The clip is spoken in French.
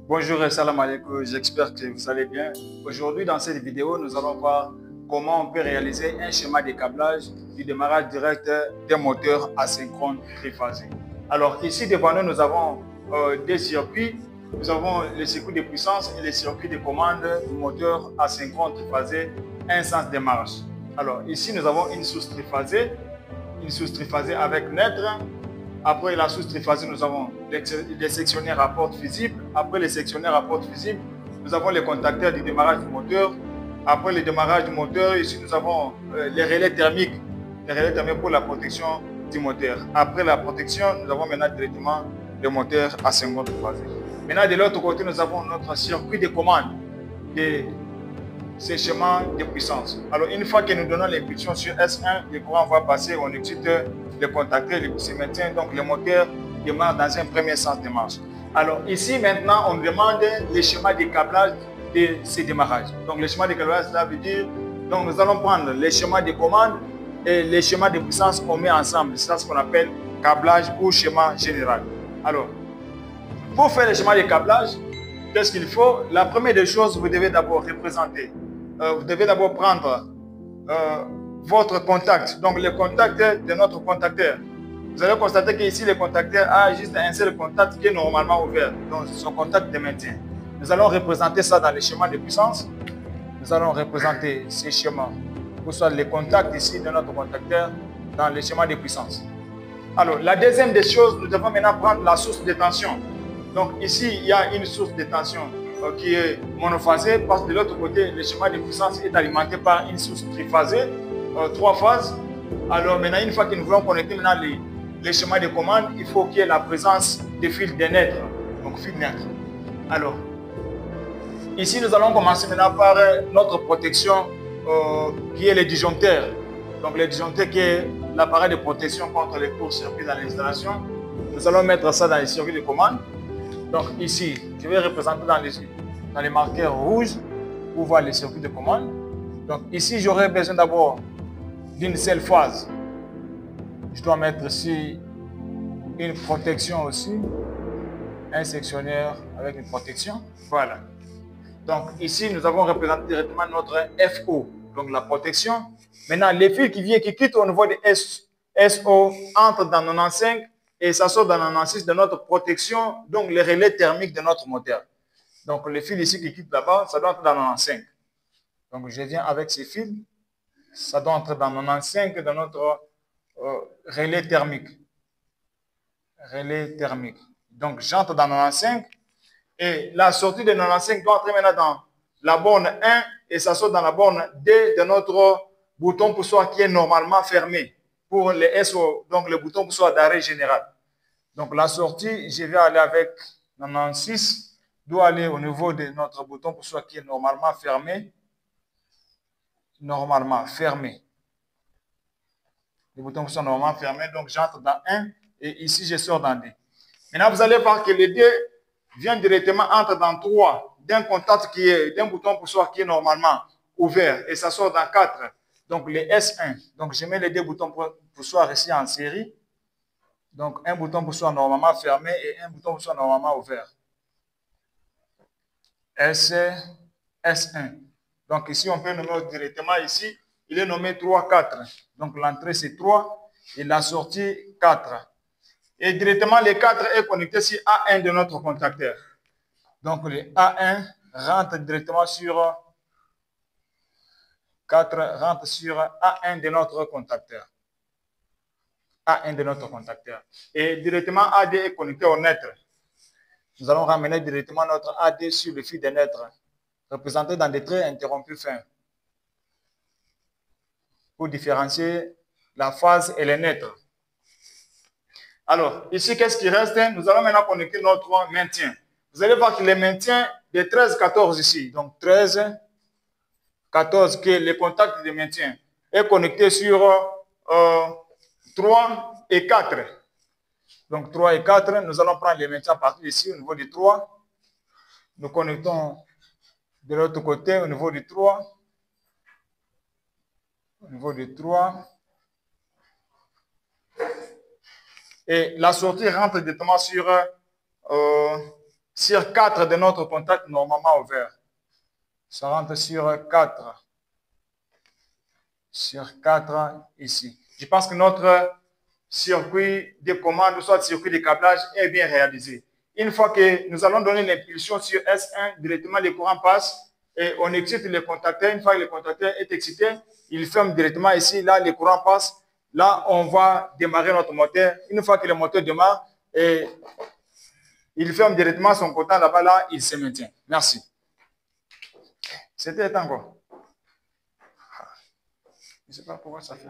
Bonjour et salam alaikum, j'espère que vous allez bien. Aujourd'hui, dans cette vidéo, nous allons voir comment on peut réaliser un schéma de câblage du démarrage direct d'un moteur asynchrone triphasé. Alors ici devant nous, nous avons des circuits. Nous avons le circuit de puissance et le circuit de commande du moteur asynchrone triphasé, un sens de marche. Alors ici, nous avons une source triphasée avec naître. Après la source triphasée, nous avons les sectionnaires à porte fusible. Après les sectionnaires à porte fusible, nous avons les contacteurs du démarrage du moteur. Après le démarrage du moteur, ici nous avons les relais thermiques pour la protection du moteur. Après la protection, nous avons maintenant directement le moteur asynchrone triphasé. Maintenant, de l'autre côté, nous avons notre circuit de commande de ces schémas de puissance. Alors, une fois que nous donnons l'impulsion sur S1, le courant va passer, on excite le contacteur, il se maintient, donc le moteur démarre dans un premier sens de marche. Alors, ici, maintenant, on demande le schéma de câblage de ces démarrages. Donc, le schéma de câblage, ça veut dire, donc nous allons prendre les schémas de commande et les schémas de puissance qu'on met ensemble. C'est ce qu'on appelle câblage ou schéma général. Alors, pour faire le schéma de câblage, qu'est-ce qu'il faut? La première des choses, vous devez d'abord représenter. Vous devez d'abord prendre votre contact, donc le contact de notre contacteur. Vous allez constater qu'ici, le contacteur a juste un seul contact qui est normalement ouvert, donc son contact de maintien. Nous allons représenter ça dans le schéma de puissance. Nous allons représenter ces schémas, ou soit les contacts ici de notre contacteur dans le schéma de puissance. Alors, la deuxième des choses, nous devons maintenant prendre la source de tension. Donc ici, il y a une source de tension qui est monophasée, parce que de l'autre côté, le schéma de puissance est alimenté par une source triphasée, 3 phases. Alors maintenant, une fois que nous voulons connecter maintenant les schémas de commande, il faut qu'il y ait la présence de fils de neutre, donc fil neutre. Alors, ici, nous allons commencer maintenant par notre protection qui est le disjoncteur. Donc le disjoncteur qui est l'appareil de protection contre les courts-circuits dans l'installation. Nous allons mettre ça dans les circuits de commande. Donc ici, je vais représenter dans les marqueurs rouges pour voir les circuits de commande. Donc ici, j'aurai besoin d'abord d'une seule phase. Je dois mettre ici une protection aussi, un sectionnaire avec une protection. Voilà. Donc ici, nous avons représenté directement notre FO, donc la protection. Maintenant, les fils qui quittent au niveau de SO entrent dans 95 et ça sort dans 96 de notre protection, donc les relais thermiques de notre moteur. Donc les fils ici qui quittent là-bas, ça doit entrer dans 95. Donc je viens avec ces fils, ça doit entrer dans 95 de notre relais thermique. Relais thermique. Donc j'entre dans 95 et la sortie de 95 doit entrer maintenant dans la borne 1 et ça sort dans la borne D de notre bouton poussoir qui est normalement fermé pour les SO, donc le bouton poussoir d'arrêt général. Donc la sortie, je vais aller avec 96, doit aller au niveau de notre bouton poussoir qui est normalement fermé. Normalement fermé. Le bouton poussoir normalement fermé, donc j'entre dans 1 et ici je sors dans D. Maintenant vous allez voir que le D vient directement entre dans 3 d'un contact qui est d'un bouton poussoir qui est normalement ouvert et ça sort dans 4. Donc les S1. Donc je mets les 2 boutons poussoirs ici en série. Donc un bouton poussoir normalement fermé et un bouton poussoir normalement ouvert. S1. Donc ici on peut nommer directement ici. Il est nommé 3, 4. Donc l'entrée c'est 3 et la sortie 4. Et directement le 4 est connecté sur A1 de notre contacteur. Donc le A1 rentre directement sur 4, rentre sur A1 de notre contacteur. A1 de notre contacteur. Et directement AD est connecté au neutre. Nous allons ramener directement notre AD sur le fil de neutre, représenté dans des traits interrompus fins, pour différencier la phase et les neutres. Alors, ici, qu'est-ce qui reste? Nous allons maintenant connecter notre maintien. Vous allez voir que le maintien de 13, 14 ici, donc 13, 14, que le contact de maintien est connecté sur 3 et 4. Donc 3 et 4, nous allons prendre les maintiens à partir ici au niveau du 3. Nous connectons de l'autre côté au niveau du 3. Au niveau du 3. Et la sortie rentre directement sur sur 4 de notre contact normalement ouvert. Ça rentre sur 4. Sur 4 ici. Je pense que notre circuit de commande, soit circuit de câblage, est bien réalisé. Une fois que nous allons donner l'impulsion sur S1, directement le courant passe et on excite le contacteur. Une fois que le contacteur est excité, il ferme directement ici. Là, le courant passe. Là, on va démarrer notre moteur. Une fois que le moteur démarre, et il ferme directement son contact là-bas. Là, il se maintient. Merci. C'était encore. Je ne sais pas pourquoi ça fait.